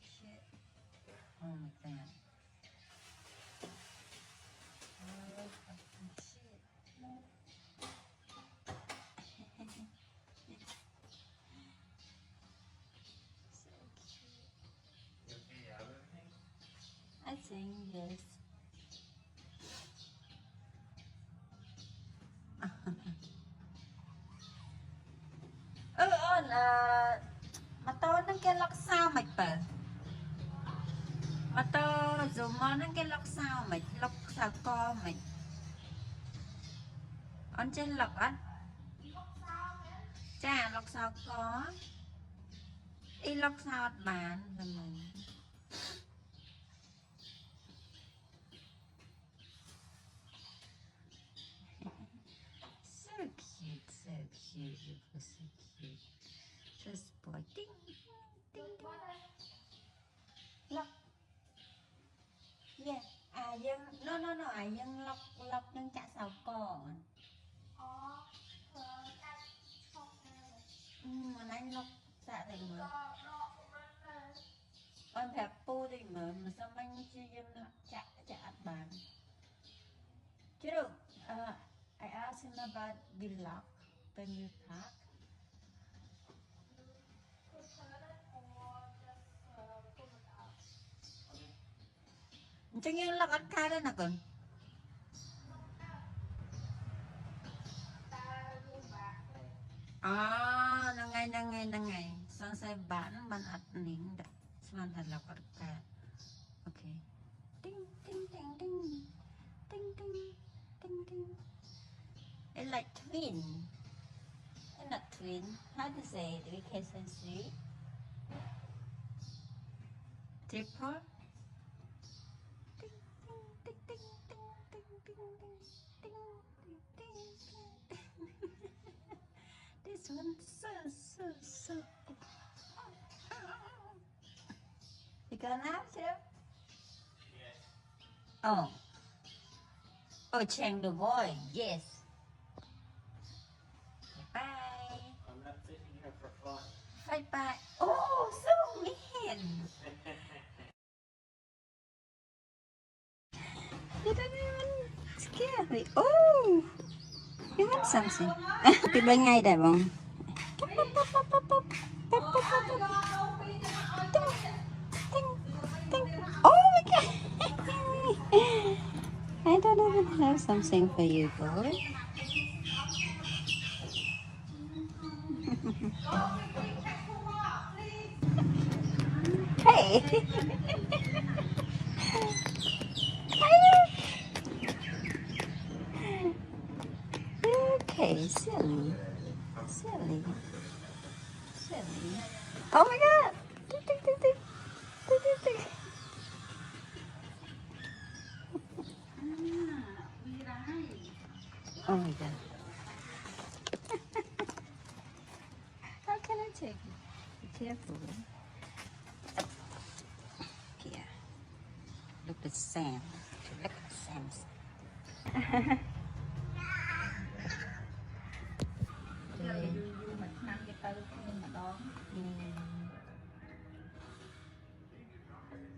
cute. Oh my god. Oh, fucking shit. So cute. I think yes. Là mà tôi nó cái lắc sao mạch bờ mà tôi dùng nó cái lắc sao mạch lắc sao co mạch on trên lắc á chà lắc sao có y lắc sao bán rồi mình so cute you were so cute just boy ding ding lắc yeah dân no dân lắc nhưng chả sao còn mà anh lắc dạ thì mà anh phải pu thì mà sao anh chưa dân lắc chả bán chứ đâu I asked him about the lock when you park. Chẳng những lock ăn khai đó nè con. Nang ngay. Sang saya ban at ning da. Seman had lock ăn khai. Okay. Ding ding ding ding. Ding ding ding ding. It's like twin. It's not twin. How to say it? We can say triple. This one so you gonna have to? Yes. Oh Chang the boy, yes. Bye. I'm not sitting here for fun. Bye. Oh, so mean. You don't even scare me. Oh, you want something? Cái bên ngay đây bông. Oh my god. I don't even have something for you, boy. Hey. Okay, silly. Oh my god! Tick. Oh my god. How can I take it? Be careful. Here. Look at Sam. Look at Sam's.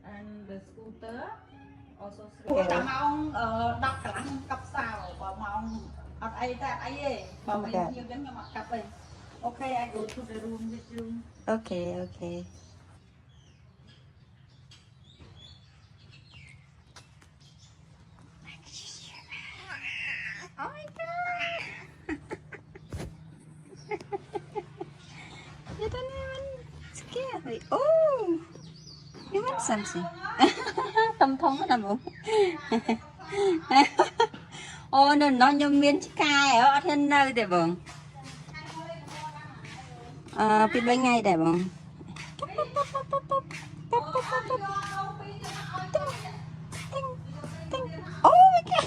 And the scooter also Tầm ông đọc cả lăng cặp sao và mà ông ở đây ta ấy ấy mà mình nhiều đến nhưng mà cặp ấy. Okay, I go to the room with you. Okay. Oh my god! You don't even scare me. Oh! You want something? Tâm thông nó nằm bụng. Ô, nó nhom miên cay ở trên nơi để bụng. Phía bên ngay để bụng. Oh my god!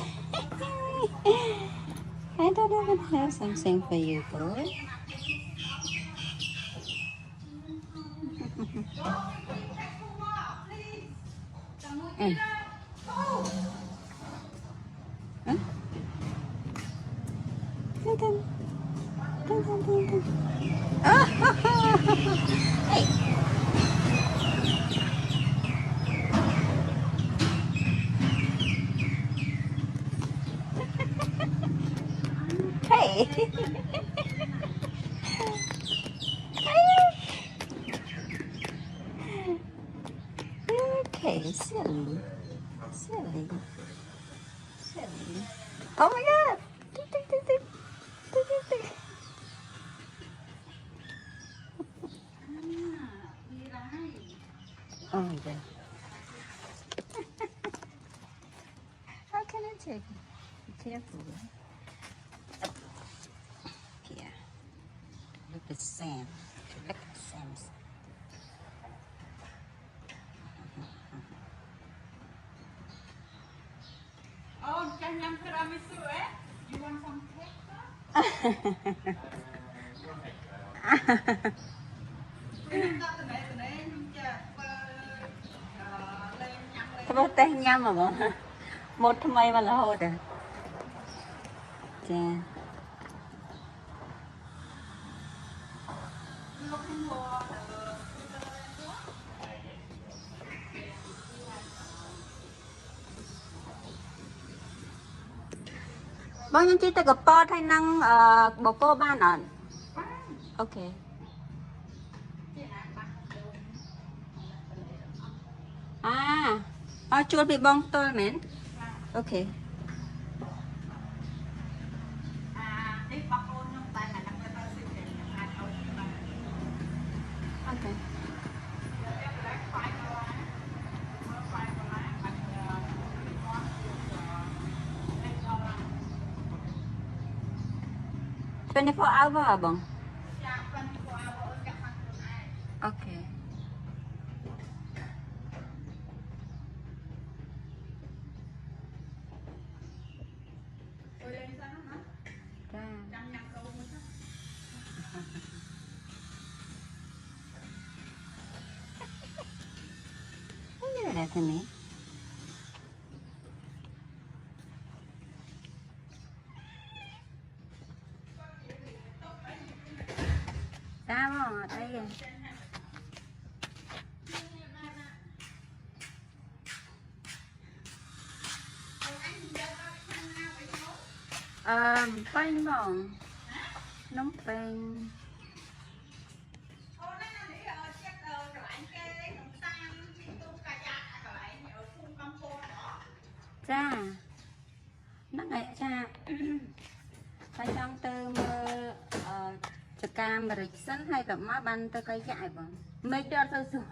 I don't even have something for you, boy. Hey. Okay, silly. Silly. Silly. Oh my god! Tick, tick, tick, tick. Tick, tick, tick. Oh my god. How can I take it? Be careful. Here. Look at Sam. Look at Sam's. Oh, can you tiramisu, eh? You want some cake? Thôi tay nhâm mà bọn một thằng mày mà là hột à chà bao nhiêu chi ta gặp po thay năng bộ cô ban ở ok chuột bị bong tôi mến ok ok 24 hour ហ៎បង អូខេ ចានេះទេនេះតាមកអត់អីទេបាញ់បងនំពេញចាហ្នឹងហើយចាហើយចង់ទៅមើលចកាអាមេរិកសិនហើយក៏មកបានទៅកៃចាយបងមិនទៅអត់ទៅសួរ